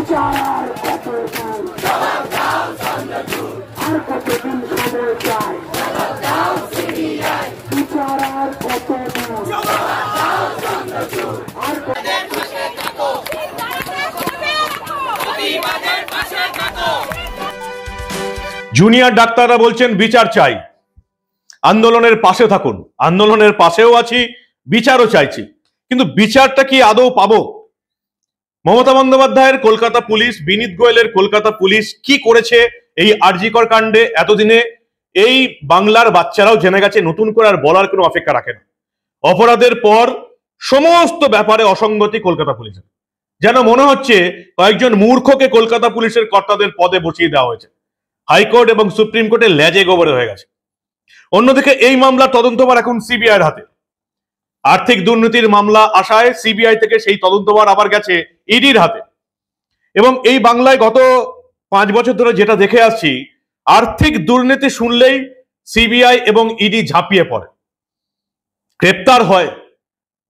বিচার কত আর কতদিন সময় চাই বিচার আর কত আর জুনিয়র ডাক্তাররা বলছেন বিচার চাই, আন্দোলনের পাশে থাকুন। আন্দোলনের পাশেও আছি, বিচারও চাইছি, কিন্তু বিচারটা কি আদৌ পাবো? মমতা বন্দ্যোপাধ্যায়ের কলকাতা পুলিশ, বিনীত গোয়েলের কলকাতা পুলিশ কি করেছে এই আরজিকর কাণ্ডে এতদিনে, এই বাংলার বাচ্চারাও জেনে গেছে, নতুন করে আর বলার কোনো অপেক্ষা রাখে না। অপরাধের পর সমস্ত ব্যাপারে অসঙ্গতি কলকাতা পুলিশের, যেন মনে হচ্ছে কয়েকজন মূর্খকে কলকাতা পুলিশের কর্তাদের পদে বসিয়ে দেওয়া হয়েছে। হাইকোর্ট এবং সুপ্রিম কোর্টে লেজে গোবরে হয়ে গেছে। অন্যদিকে এই মামলার তদন্তভার এখন সিবিআইয়ের হাতে। আর্থিক দুর্নীতির মামলা আসায় সিবিআই থেকে সেই তদন্তভার আবার গেছে ইডির হাতে। এবং এই বাংলায় গত 5 বছর ধরে যেটা দেখে আসছি, আর্থিক দুর্নীতি শুনলেই সিবিআই এবং ইডি ঝাঁপিয়ে পড়ে, গ্রেপ্তার হয়,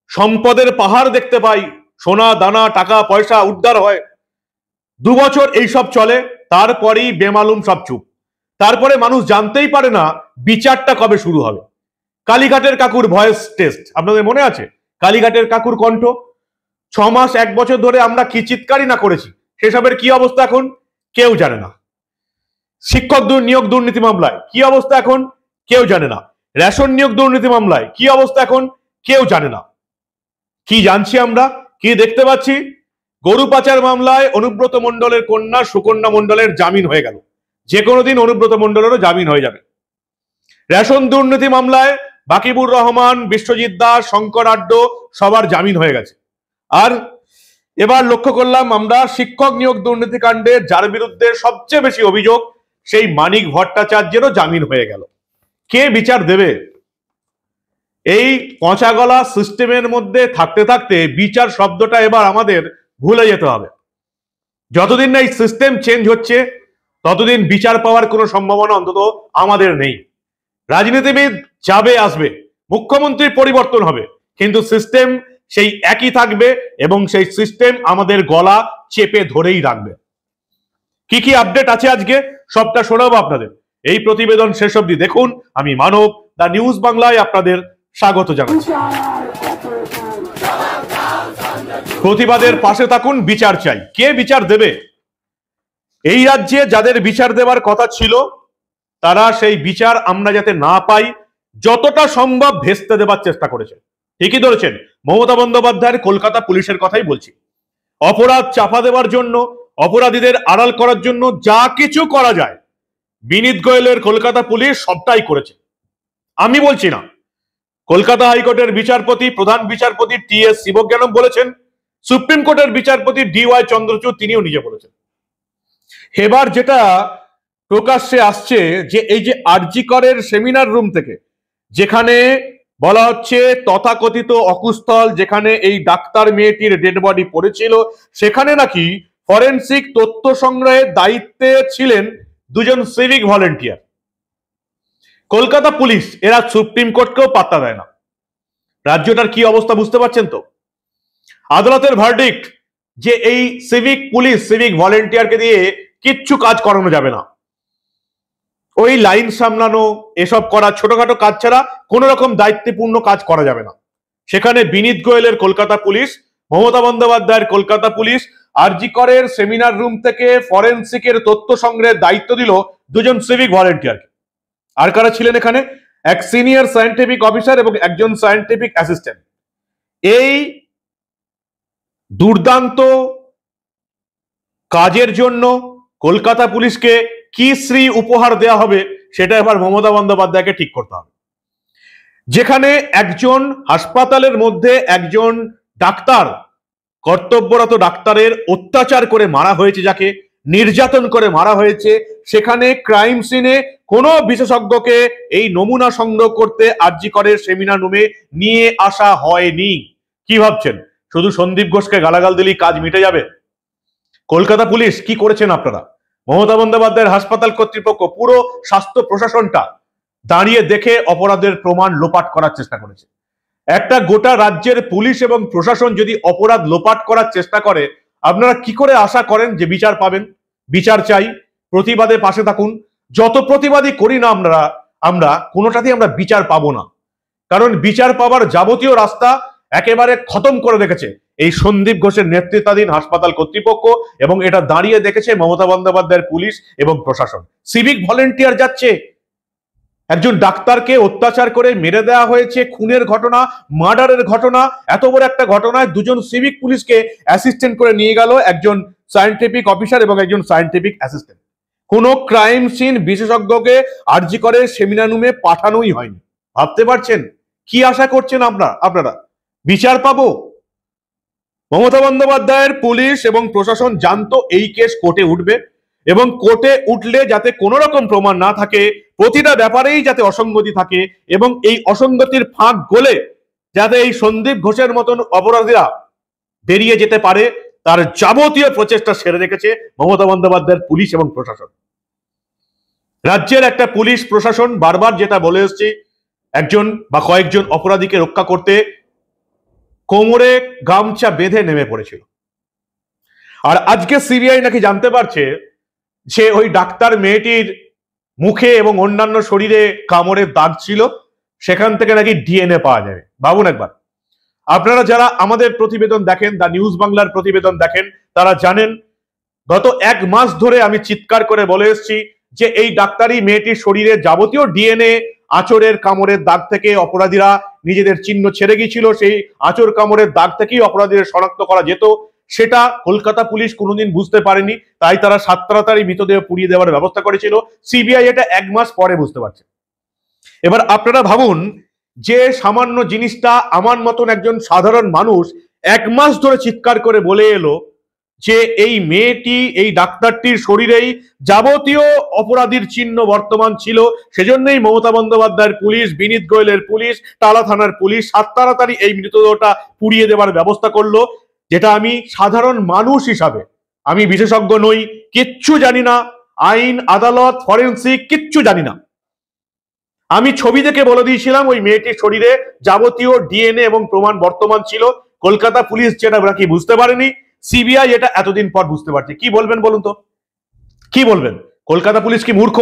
সম্পদের পাহাড় দেখতে পাই, সোনা দানা টাকা পয়সা উদ্ধার হয়। 2 বছর এইসব চলে, তারপরেই বেমালুম সব চুপ। তারপরে মানুষ জানতেই পারে না বিচারটা কবে শুরু হবে। কালীঘাটের কাকুর ভয়েস টেস্ট আপনাদের মনে আছে? কালীঘাটের কাকুর কণ্ঠ, 6 মাস 1 বছর ধরে আমরা কি চিৎকারই না করেছি, সেসবের কি অবস্থা এখন কেউ জানে না। শিক্ষক নিয়োগ দুর্নীতি মামলায় কি অবস্থা এখন কেউ জানে না। রেশন নিয়োগ দুর্নীতি মামলায় কি অবস্থা এখন কেউ জানে না। কি জানছি আমরা, কি দেখতে পাচ্ছি? গরু পাচার মামলায় অনুব্রত মণ্ডলের কন্যা সুকন্যা মণ্ডলের জামিন হয়ে গেল, যে কোনো দিন অনুব্রত মণ্ডলেরও জামিন হয়ে যাবে। রেশন দুর্নীতি মামলায় বাকিবুর রহমান, বিশ্বজিৎ দাস, শঙ্কর আড্ড সবার জামিন হয়ে গেছে। আর এবার লক্ষ্য করলাম আমরা শিক্ষক নিয়োগ দুর্নীতি কাণ্ডে যার বিরুদ্ধে সবচেয়ে বেশি অভিযোগ, সেই মানিক ভট্টাচার্যেরও জামিন হয়ে গেল। কে বিচার দেবে? এই পচা গলা সিস্টেমের মধ্যে থাকতে থাকতে বিচার শব্দটা এবার আমাদের ভুলে যেতে হবে। যতদিন না এই সিস্টেম চেঞ্জ হচ্ছে ততদিন বিচার পাওয়ার কোনো সম্ভাবনা অন্তত আমাদের নেই। রাজনীতিবিদ যাবে আসবে, মুখ্যমন্ত্রীর পরিবর্তন হবে, কিন্তু সিস্টেম সেই একই থাকবে এবং সেই সিস্টেম আমাদের গলা চেপে ধরেই রাখবে। কি কি আপডেট আছে আজকে সবটা শোনাবো আপনাদের। এই প্রতিবেদন শেষ অবধি দেখুন। আমি মানব, দা নিউজ বাংলায় আপনাদের স্বাগত জানাচ্ছি। প্রতিবাদের পাশে থাকুন, বিচার চাই। কে বিচার দেবে? এই রাজ্যে যাদের বিচার দেওয়ার কথা ছিল তারা সেই বিচার আমরা যাতে না পাই যতটা সম্ভব ভেস্তে দেবার চেষ্টা করেছে। ঠিকই ধরেছেন, মমতা বন্দ্যোপাধ্যায়ের কলকাতা পুলিশের কথাই বলছি। অপরাধ চাপা দেওয়ার জন্য, অপরাধীদের আড়াল করার জন্য যা কিছু করা যায় বিনীত গোয়েলের কলকাতা পুলিশ সবটাই করেছে। আমি বলছি না, কলকাতা হাইকোর্টের বিচারপতি, প্রধান বিচারপতি টি.এস. শিবজ্ঞানম বলেছেন, সুপ্রিম কোর্টের বিচারপতি ডি.ওয়াই. চন্দ্রচূড় তিনিও নিজে বলেছেন। এবার যেটা প্রকাশ্যে আসছে যে এই যে আরজিকরের সেমিনার রুম থেকে, যেখানে বলা হচ্ছে তথাকথিত অকুস্থল, যেখানে এই ডাক্তার মেয়েটির ডেড বডি পড়েছিল, সেখানে নাকি ফরেনসিক তথ্য সংগ্রহের দায়িত্বে ছিলেন 2 জন সিভিক ভলেন্টিয়ার। কলকাতা পুলিশ এরা সুপ্রিম কোর্টকেও পাত্তা দেয় না। রাজ্যটার কি অবস্থা বুঝতে পারছেন তো? আদালতের ভার্ডিক্ট যে এই সিভিক পুলিশ, সিভিক ভলেন্টিয়ারকে দিয়ে কিচ্ছু কাজ করানো যাবে না। ওই লাইন সামলানো, এসব করা, ছোটখাটো কাজ ছাড়া কোন রকম দায়িত্বপূর্ণ কাজ করা যাবে না। সেখানে বিনীত গোয়েলের কলকাতা পুলিশ, মমতা বন্দ্যোপাধ্যায়ের কলকাতা পুলিশ আরজিকরের সেমিনার রুম থেকে ফরেনসিকের তথ্য সংগ্রহের দায়িত্ব দিল 2 জন সিভিক ভলেন্টিয়ারকে। আর কারা ছিলেন এখানে? এক সিনিয়র সায়েন্টিফিক অফিসার এবং একজন সায়েন্টিফিক অ্যাসিস্ট্যান্ট। এই দুর্দান্ত কাজের জন্য কলকাতা পুলিশকে কি শ্রী উপহার দেওয়া হবে সেটা এবার মমতা বন্দ্যোপাধ্যায়কে ঠিক করতে হবে। যেখানে একজন হাসপাতালের মধ্যে একজন ডাক্তার, কর্তব্যরত ডাক্তারের অত্যাচার করে মারা হয়েছে, যাকে নির্যাতন করে মারা হয়েছে, সেখানে ক্রাইম সিনে কোনো বিশেষজ্ঞকে এই নমুনা সংগ্রহ করতে আরজিকরের সেমিনার রুমে নিয়ে আসা হয়নি। কি ভাবছেন শুধু সন্দীপ ঘোষকে গালাগাল দিলেই কাজ মিটে যাবে? কলকাতা পুলিশ কি করেছেন আপনারা? মমতা বন্দ্যোপাধ্যায়ের হাসপাতাল কর্তৃপক্ষ, পুরো স্বাস্থ্য প্রশাসনটা দাঁড়িয়ে দেখে অপরাধের প্রমাণ লোপাট করার চেষ্টা করেছে। একটা গোটা রাজ্যের পুলিশ এবং প্রশাসন যদি অপরাধ লোপাট করার চেষ্টা করে, আপনারা কি করে আশা করেন যে বিচার পাবেন? বিচার চাই, প্রতিবাদে পাশে থাকুন। যত প্রতিবাদই করি না আমরা কোনোটাতেই আমরা বিচার পাবো না, কারণ বিচার পাওয়ার যাবতীয় রাস্তা একেবারে খতম করে রেখেছে এই সন্দীপ ঘোষের নেতৃত্বাধীন হাসপাতাল কর্তৃপক্ষ, এবং এটা দাঁড়িয়ে দেখেছে মমতা বন্দ্যোপাধ্যায়ের পুলিশ এবং প্রশাসন। সিভিক ভলেন্টিয়ার যাচ্ছে, একজন ডাক্তারকে অত্যাচার করে মেরে দেওয়া হয়েছে, খুনের ঘটনা, মার্ডারের ঘটনা, এত বড় একটা ঘটনায় দুজন সিভিক পুলিশকে অ্যাসিস্ট্যান্ট করে নিয়ে গেল একজন সায়েন্টিফিক অফিসার এবং একজন সায়েন্টিফিক অ্যাসিস্ট্যান্ট। কোন ক্রাইম সিন বিশেষজ্ঞকে আরজি করে সেমিনার রুমে পাঠানোই হয়নি। ভাবতে পারছেন কি আশা করছেন আপনারা? বিচার পাবো? মমতা বন্দ্যোপাধ্যায়ের পুলিশ এবং প্রশাসন জানতো এই কেস কোর্টে উঠবে, এবং কোর্টে উঠলে যাতে কোনো রকম প্রমাণ না থাকে, প্রতিটা ব্যাপারেই যাতে অসঙ্গতি থাকে, এবং এই অসঙ্গতির ফাঁক গলে যাতে এই সন্দীপ ঘোষের মতন অপরাধীরা বেরিয়ে যেতে পারে, তার যাবতীয় প্রচেষ্টা সেরে রেখেছে মমতা বন্দ্যোপাধ্যায়ের পুলিশ এবং প্রশাসন। রাজ্যের একটা পুলিশ প্রশাসন বারবার যেটা বলে এসছে, একজন বা কয়েকজন অপরাধীকে রক্ষা করতে কোমরে গামছা বেঁধে নেমে পড়েছিল। আর আজকে সিবিআই নাকি জানতে পারছে যে ওই ডাক্তার মেয়েটির মুখে এবং অন্যান্য শরীরে কামড়ের দাগ ছিল, সেখান থেকে নাকি ডিএনএ পাওয়া যাবে। ভাবুন একবার, আপনারা যারা আমাদের প্রতিবেদন দেখেন, দা নিউজ বাংলার প্রতিবেদন দেখেন, তারা জানেন গত 1 মাস ধরে আমি চিৎকার করে বলে এসেছি যে এই ডাক্তারি মেয়েটির শরীরে যাবতীয় ডিএনএ, আঁচড়ের কামড়ের দাগ থেকে অপরাধীরা নিজেদের চিহ্ন ছেড়ে গিয়েছিল, সেই আঁচড় কামড়ের দাগ থেকেই অপরাধীদের শনাক্ত করা যেত। সেটা কলকাতা পুলিশ কোনোদিন বুঝতে পারেনি, তাই তারা 7 তাড়াতাড়ি মৃতদেহ পুড়িয়ে দেওয়ার ব্যবস্থা করেছিল। সিবিআই এটা 1 মাস পরে বুঝতে পারছে। এবার আপনারা ভাবুন যে সামান্য জিনিসটা আমার মতন একজন সাধারণ মানুষ 1 মাস ধরে চিৎকার করে বলে এলো যে এই মেয়েটি, এই ডাক্তারটির শরীরেই যাবতীয় অপরাধীর চিহ্ন বর্তমান ছিল, সেজন্যই মমতা বন্দ্যোপাধ্যায়ের পুলিশ, বিনীত গোয়েলের পুলিশ, টালা থানার পুলিশ 7 তাড়াতাড়ি এই মৃতদেহটা পুড়িয়ে দেওয়ার ব্যবস্থা করলো। যেটা আমি সাধারণ মানুষ হিসাবে, আমি বিশেষজ্ঞ নই, কিচ্ছু জানি না, আইন, আদালত, ফরেন্সিক কিচ্ছু জানি না, আমি ছবি দেখে বলে দিয়েছিলাম ওই মেয়েটির শরীরে যাবতীয় ডিএনএ এবং প্রমাণ বর্তমান ছিল। কলকাতা পুলিশ যেটা নাকি বুঝতে পারেনি, সিবিআই এটা এতদিন পর বুঝতে পারছে। কি বলবেন বলুন তো, কি বলবেন? কলকাতা পুলিশ কি মূর্খ,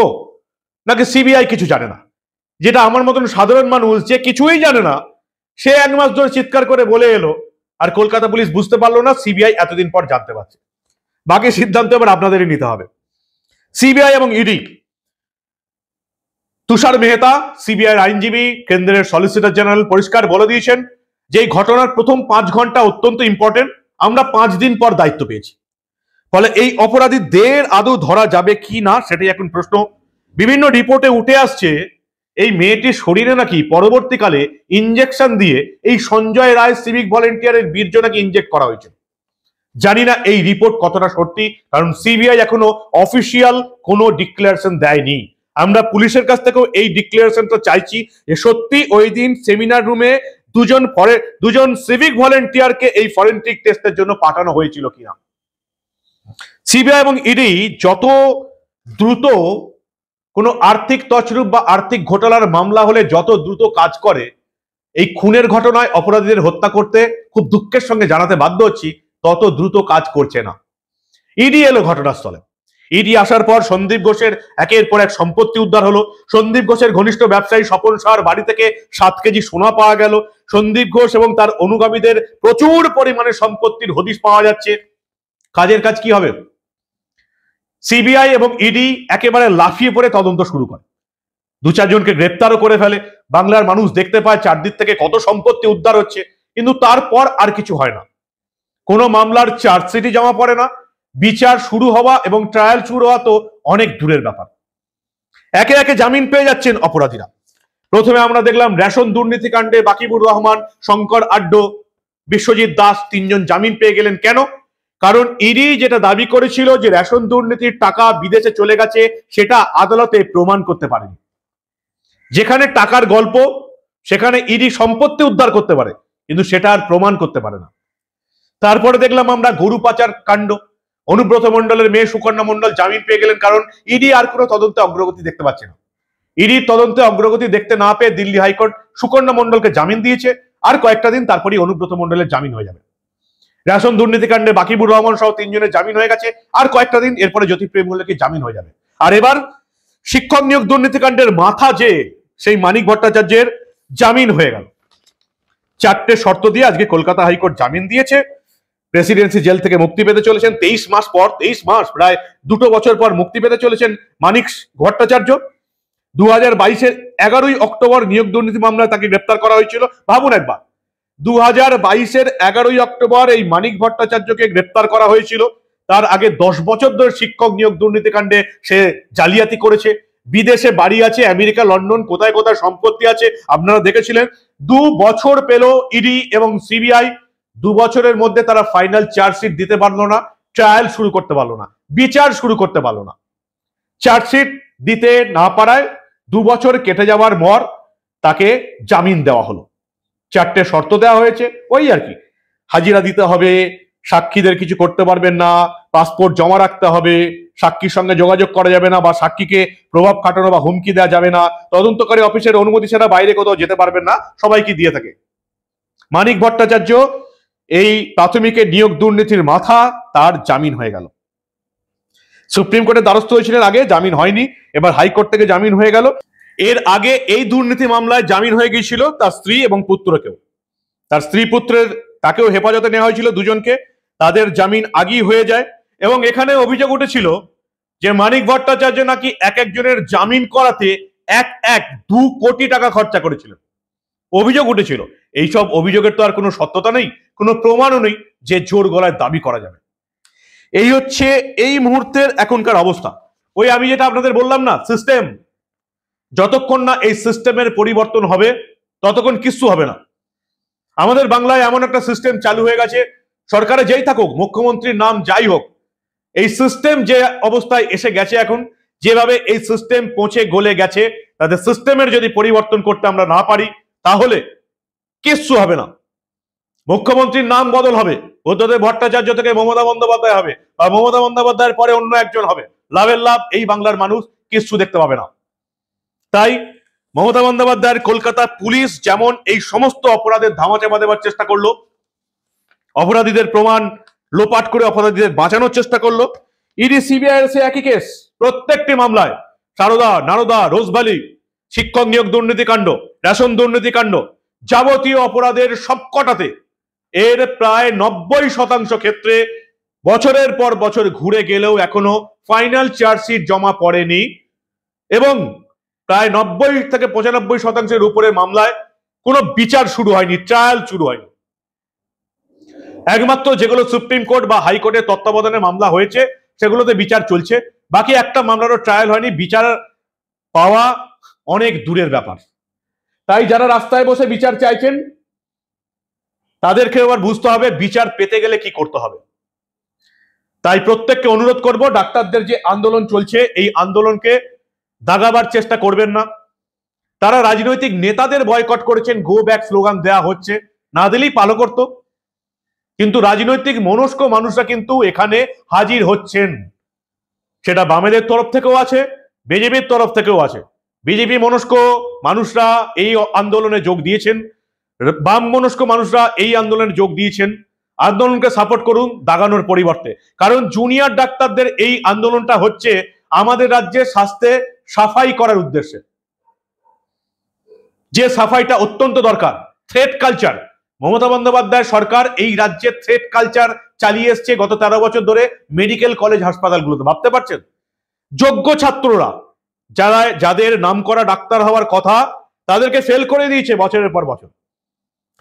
নাকি সিবিআই কিছু জানে না? যেটা আমার মতন সাধারণ মানুষ যে কিছুই জানে না, সে 1 মাস ধরে চিৎকার করে বলে এলো, আর কলকাতা পুলিশ বুঝতে পারলো না, সিবিআই এতদিন পর জানতে পারছে। বাকি সিদ্ধান্ত এবার আপনাদেরই নিতে হবে। সিবিআই এবং ইডি, তুষার মেহতা সিবিআই আইনজীবী, কেন্দ্রের সলিসিটর জেনারেল পরিষ্কার বলে দিয়েছেন যে এই ঘটনার প্রথম 5 ঘন্টা অত্যন্ত ইম্পর্টেন্ট। আমরা 5 দিন পর দায়িত্ব পেয়েছি, ফলে এই অপরাধীদের আদৌ ধরা যাবে কি না সেটাই এখন প্রশ্ন। বিভিন্ন রিপোর্টে উঠে আসছে এই মেয়েটির শরীরে নাকি পরবর্তীকালে ইনজেকশন দিয়ে এই সঞ্জয় রায় সিভিক ভলেন্টিয়ারের বীর্য নাকি ইনজেক্ট করা হয়েছে। জানি না এই রিপোর্ট কতটা সত্যি, কারণ সিবিআই এখনো অফিসিয়াল কোনো ডিক্লারেশন দেয়নি। আমরা পুলিশের কাছ থেকেও এই ডিক্লারেশনটা চাইছি যে সত্যি ওই দিন সেমিনার রুমে দুজন সিভিক ভলেন্টিয়ারকে এই ফরেনসিক টেস্টের জন্য পাঠানো হয়েছিল কিনা। সিবিআই এবং ইডি যত দ্রুত কোনো আর্থিক তছরূপ বা আর্থিক ঘোটালার মামলা হলে যত দ্রুত কাজ করে, এই খুনের ঘটনায় অপরাধীদের হত্যা করতে খুব দুঃখের সঙ্গে জানাতে বাধ্য হচ্ছি তত দ্রুত কাজ করছে না। ইডি এলো ঘটনাস্থলে। ইডি আসার পর সন্দীপ ঘোষের একের পর এক সম্পত্তি উদ্ধার হলো। সন্দীপ ঘোষের ঘনিষ্ঠ ব্যবসায়ী স্বপন সাহার বাড়ি থেকে 7 কেজি সোনা পাওয়া গেল। সন্দীপ ঘোষ এবং তার অনুগামীদের প্রচুর পরিমাণে সম্পত্তির হদিশ পাওয়া যাচ্ছে। কাজের কাজ কি হবে? সিবিআই এবং ইডি একেবারে লাফিয়ে পড়ে তদন্ত শুরু করে, 2-4 জনকে গ্রেপ্তারও করে ফেলে। বাংলার মানুষ দেখতে পায় চারদিক থেকে কত সম্পত্তি উদ্ধার হচ্ছে, কিন্তু তারপর আর কিছু হয় না। কোনো মামলার চার্জশিটই জমা পড়ে না। বিচার শুরু হওয়া এবং ট্রায়াল শুরু হওয়া তো অনেক দূরের ব্যাপার। একে একে জামিন পেয়ে যাচ্ছেন অপরাধীরা। প্রথমে আমরা দেখলাম রেশন দুর্নীতি কাণ্ডে বাকিবুর রহমান, শঙ্কর আড্ডো, বিশ্বজিৎ দাস 3 জন জামিন পেয়ে গেলেন। কেন? কারণ ইডি যেটা দাবি করেছিল যে রেশন দুর্নীতির টাকা বিদেশে চলে গেছে, সেটা আদালতে প্রমাণ করতে পারেনি। যেখানে টাকার গল্প, সেখানে ইডি সম্পত্তি উদ্ধার করতে পারে, কিন্তু সেটা আর প্রমাণ করতে পারে না। তারপরে দেখলাম আমরা গরু পাচার কাণ্ড। অনুব্রত মণ্ডলের মেয়ে সুকন্যা মণ্ডল জামিন পেয়ে গেলেন, কারণ ইডি আর কোনো তদন্তে অগ্রগতি দেখতে পাচ্ছে না। ইডির তদন্তে অগ্রগতি দেখতে না পেয়ে দিল্লি হাইকোর্ট সুকন্যা মণ্ডলকে জামিন দিয়েছে। আর কয়েকটা দিন তারপরেই অনুব্রত মণ্ডলের জামিন হয়ে যাবে। রেশন দুর্নীতিকাণ্ডে বাকিবুর রহমান সহ 3 জনের জামিন হয়ে গেছে, আর কয়েকটা দিন এরপরে জ্যোতিপ্রিয় মল্লিক জামিন হয়ে যাবে। আর এবার শিক্ষক নিয়োগ দুর্নীতিকাণ্ডের মাথা যে সেই মানিক ভট্টাচার্যের জামিন হয়ে গেল। 4টে শর্ত দিয়ে আজকে কলকাতা হাইকোর্ট জামিন দিয়েছে। প্রেসিডেন্সি জেল থেকে মুক্তি পেতে চলেছেন 23 মাস পর, 23 মাস প্রায় 2 বছর পর মুক্তি পেতে চলেছেন মানিক ভট্টাচার্য। 2022-এর 11ই অক্টোবর নিয়োগ দুর্নীতি মামলায় তাকে গ্রেপ্তার করা হয়েছিল। ভাবুন একবার, 2022-এর 11ই অক্টোবর এই মানিক ভট্টাচার্যকে গ্রেপ্তার করা হয়েছিল। তার আগে 10 বছর ধরে শিক্ষক নিয়োগ দুর্নীতিকাণ্ডে সে জালিয়াতি করেছে। বিদেশে বাড়ি আছে, আমেরিকা, লন্ডন, কোথায় কোথায় সম্পত্তি আছে আপনারা দেখেছিলেন। 2 বছর পেল ইডি এবং সিবিআই। 2 বছরের মধ্যে তারা ফাইনাল চার্জশিট দিতে পারলো না, ট্রায়াল শুরু করতে পারলো না, বিচার শুরু করতে পারলো না। চার্জশিট দিতে না পারায় 2 বছর কেটে যাওয়ার পর তাকে জামিন দেওয়া হলো। 4টে শর্ত দেওয়া হয়েছে, ওই আর কি, হাজিরা দিতে হবে, সাক্ষীদের কিছু করতে পারবেন না, পাসপোর্ট জমা রাখতে হবে, সাক্ষীর সঙ্গে যোগাযোগ করা যাবে না বা সাক্ষীকে প্রভাব খাটানো বা হুমকি দেওয়া যাবে না, তদন্তকারী অফিসের অনুমতি ছাড়া বাইরে কোথাও যেতে পারবেন না, সবাইকে দিয়ে থাকে। মানিক ভট্টাচার্য এই প্রাথমিকের নিয়োগ দুর্নীতির মাথা, তার জামিন হয়ে গেল। সুপ্রিম কোর্টের দ্বারস্থ হয়েছিলেন আগে, জামিন হয়নি, এবার হাইকোর্ট থেকে জামিন হয়ে গেল। এর আগে এই দুর্নীতি মামলায় জামিন হয়ে গিয়েছিল তার স্ত্রী এবং পুত্রকেও। তার স্ত্রী পুত্রের তাকেও হেফাজতে নেওয়া হয়েছিল, দুজনকে, তাদের জামিন আগেই হয়ে যায়। এবং এখানে অভিযোগ উঠেছিল যে মানিক ভট্টাচার্য নাকি এক একজনের জামিন করাতে 2 কোটি টাকা খরচা করেছিল, অভিযোগ উঠেছিল। এইসব অভিযোগের তো আর কোনো সত্যতা নেই, কোনো প্রমাণও নেই যে জোর গলায় দাবি করা যাবে। এই হচ্ছে এই মুহূর্তের এখনকার অবস্থা। ওই আমি যেটা আপনাদের বললাম না, সিস্টেম, যতক্ষণ না এই সিস্টেমের পরিবর্তন হবে ততক্ষণ কিচ্ছু হবে না। আমাদের বাংলায় এমন একটা সিস্টেম চালু হয়ে গেছে, সরকারে যেই থাকুক, মুখ্যমন্ত্রীর নাম যাই হোক, এই সিস্টেম যে অবস্থায় এসে গেছে এখন, যেভাবে এই সিস্টেম পচে গলে গেছে, তাদের সিস্টেমের যদি পরিবর্তন করতে আমরা না পারি তাহলে কিচ্ছু হবে না। মুখ্যমন্ত্রীর নাম বদল হবে, বুদ্ধদেব ভট্টাচার্য থেকে মমতা বন্দ্যোপাধ্যায় হবে, বা মমতা বন্দ্যোপাধ্যায়ের পরে অন্য একজন হবে। লাভের লাভ, এই বাংলার মানুষ কিচ্ছু দেখতে পাবে না। তাই মমতা বন্দ্যোপাধ্যায়ের কলকাতা পুলিশ যেমন এই সমস্ত অপরাধের ধামাচাপা দেওয়ার চেষ্টা করলো, অপরাধীদের প্রমাণ লোপাট করে অপরাধীদের বাঁচানোর চেষ্টা করলো, ইডি সিবিআই এর একই কেস। প্রত্যেকটি মামলায় সারদা, নারদা, রোজভ্যালি, শিক্ষক নিয়োগ দুর্নীতিকাণ্ড, রেশন দুর্নীতিকাণ্ড, যাবতীয় অপরাধের সবকটাতে এর প্রায় 90% ক্ষেত্রে বছরের পর বছর ঘুরে গেলেও এখনো ফাইনাল চার্জশিট জমা পড়েনি। এবং প্রায় 90 থেকে 95% উপরে মামলায় কোনো বিচার শুরু হয়নি, ট্রায়াল শুরু হয়নি। একমাত্র যেগুলো সুপ্রিম কোর্ট বা হাইকোর্টের তত্ত্বাবধানে মামলা হয়েছে সেগুলোতে বিচার চলছে, বাকি একটা মামলারও ট্রায়াল হয়নি। বিচার পাওয়া অনেক দূরের ব্যাপার। তাই যারা রাস্তায় বসে বিচার চাইছেন তাদেরকে এবার বুঝতে হবে বিচার পেতে গেলে কি করতে হবে। তাই প্রত্যেককে অনুরোধ করব, ডাক্তারদের যে আন্দোলন চলছে এই আন্দোলনকে দাগাবার চেষ্টা করবেন না। তারা রাজনৈতিক নেতাদের বয়কট করেছেন, গো ব্যাক স্লোগান দেয়া হচ্ছে, না দিলেই ভালো করতো। কিন্তু রাজনৈতিক মনস্ক মানুষরা কিন্তু এখানে হাজির হচ্ছেন, সেটা বামেদের তরফ থেকেও আছে, বিজেপির তরফ থেকেও আছে। বিজেপি মনস্ক মানুষরা এই আন্দোলনে যোগ দিয়েছেন, বাম মনস্ক মানুষরা এই আন্দোলনে যোগ দিয়েছেন। আন্দোলনকে সাপোর্ট করুন দাগানোর পরিবর্তে, কারণ জুনিয়র ডাক্তারদের এই আন্দোলনটা হচ্ছে আমাদের রাজ্যে স্বাস্থ্যে সাফাই করার উদ্দেশ্যে, যে সাফাইটা অত্যন্ত দরকার। থ্রেট কালচার, মমতা বন্দ্যোপাধ্যায় সরকার এই রাজ্যে থ্রেট কালচার চালিয়ে এসছে গত 13 বছর ধরে মেডিকেল কলেজ হাসপাতালগুলোতে। ভাবতে পারছেন, যোগ্য ছাত্ররা যাদের নামকরা ডাক্তার হওয়ার কথা তাদেরকে ফেল করে দিয়েছে বছরের পর বছর।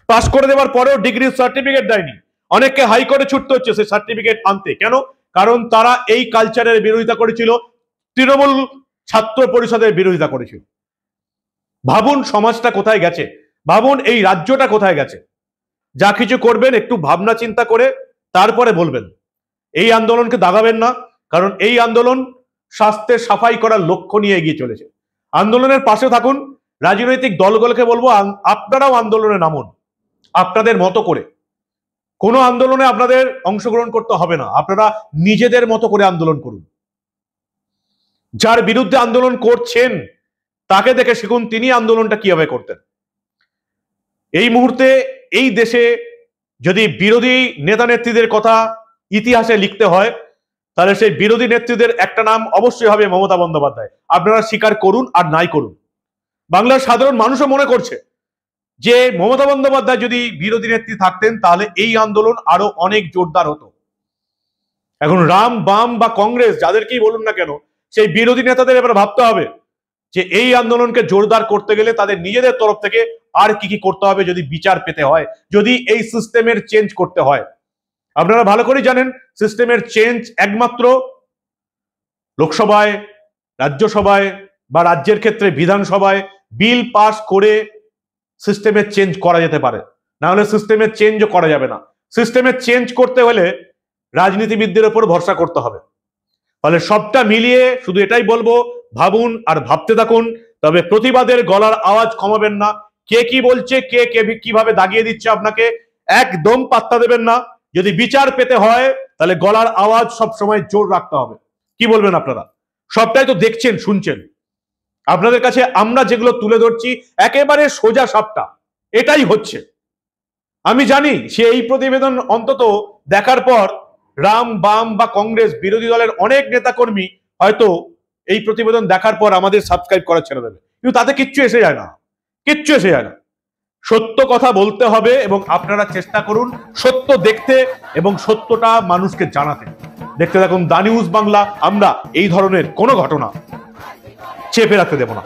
পাস করে দেওয়ার পরেও ডিগ্রির সার্টিফিকেট দেয়নি, অনেককে হাইকোর্টে ছুটতে হচ্ছে সেই সার্টিফিকেট আনতে। কেন? কারণ তারা এই কালচারের বিরোধিতা করেছিল, তৃণমূল ছাত্র পরিষদের বিরোধিতা করেছিল। ভাবুন সমাজটা কোথায় গেছে, ভাবুন এই রাজ্যটা কোথায় গেছে। যা কিছু করবেন একটু ভাবনা চিন্তা করে তারপরে বলবেন। এই আন্দোলনকে দাগাবেন না, কারণ এই আন্দোলন স্বাস্থ্যের সাফাই করার লক্ষ্য নিয়ে এগিয়ে চলেছে। আন্দোলনের পাশে থাকুন। রাজনৈতিক দলগুলোকে বলবো আপনারাও আন্দোলনে নামুন, আপনাদের মতো করে। কোনো আন্দোলনে আপনাদের অংশগ্রহণ করতে হবে না, আপনারা নিজেদের মতো করে আন্দোলন করুন। যার বিরুদ্ধে আন্দোলন করছেন তাকে দেখে শিখুন তিনি আন্দোলনটা কিভাবে করতেন। এই মুহূর্তে এই দেশে যদি বিরোধী নেতা নেত্রীদের কথা ইতিহাসে লিখতে হয়, তাহলে সেই বিরোধী নেত্রীদের একটা নাম অবশ্যই হবে মমতা বন্দ্যোপাধ্যায়। আপনারা স্বীকার করুন আর নাই করুন, বাংলার সাধারণ মানুষও মনে করছে যে মমতা বন্দ্যোপাধ্যায় যদি বিরোধী নেত্রী থাকতেন তাহলে এই আন্দোলন আরো অনেক জোরদার হতো। এখন রাম, বাম বা কংগ্রেস যাদেরকেই বলুন না কেন, সেই বিরোধী নেতাদের এবার ভাবতে হবে যে এই আন্দোলনকে জোরদার করতে গেলে তাদের নিজেদের তরফ থেকে আর কি কি করতে হবে যদি বিচার পেতে হয়, যদি এই সিস্টেমের চেঞ্জ করতে হয়। আপনারা ভালো করে জানেন সিস্টেমের চেঞ্জ একমাত্র লোকসভায়, রাজ্যসভায় বা রাজ্যের ক্ষেত্রে বিধানসভায় বিল পাস করে সিস্টেমের চেঞ্জ করা যেতে পারে, না হলে সিস্টেমের চেঞ্জও করা যাবে না। সিস্টেমের চেঞ্জ করতে হলে রাজনীতিবিদদের উপর ভরসা করতে হবে। ফলে সবটা মিলিয়ে শুধু এটাই বলবো, ভাবুন আর ভাবতে থাকুন, তবে প্রতিবাদের গলার আওয়াজ কমাবেন না। কে কি বলছে, কে কে কিভাবে দাগিয়ে দিচ্ছে আপনাকে, একদম পাত্তা দেবেন না। যদি বিচার পেতে হয় তাহলে গলার আওয়াজ সবসময় জোর রাখতে হবে। কি বলবেন আপনারা? সবটাই তো দেখছেন, শুনছেন। আপনাদের কাছে আমরা যেগুলো তুলে ধরছি একেবারে সোজা সাপটা, এটাই হচ্ছে। আমি জানি সে এই প্রতিবেদন অন্তত দেখার পর রাম, বাম বা কংগ্রেস বিরোধী দলের অনেক নেতাকর্মী হয়তো এই প্রতিবেদন দেখার পর আমাদের সাবস্ক্রাইব করা ছেড়ে দেবে, কিন্তু তাতে কিচ্ছু এসে যায় না, কিচ্ছু এসে যায় না। সত্য কথা বলতে হবে এবং আপনারা চেষ্টা করুন সত্য দেখতে এবং সত্যটা মানুষকে জানাতে। দেখতে থাকুন দা নিউজ বাংলা। আমরা এই ধরনের কোনো ঘটনা চেপে রাখতে দেব না।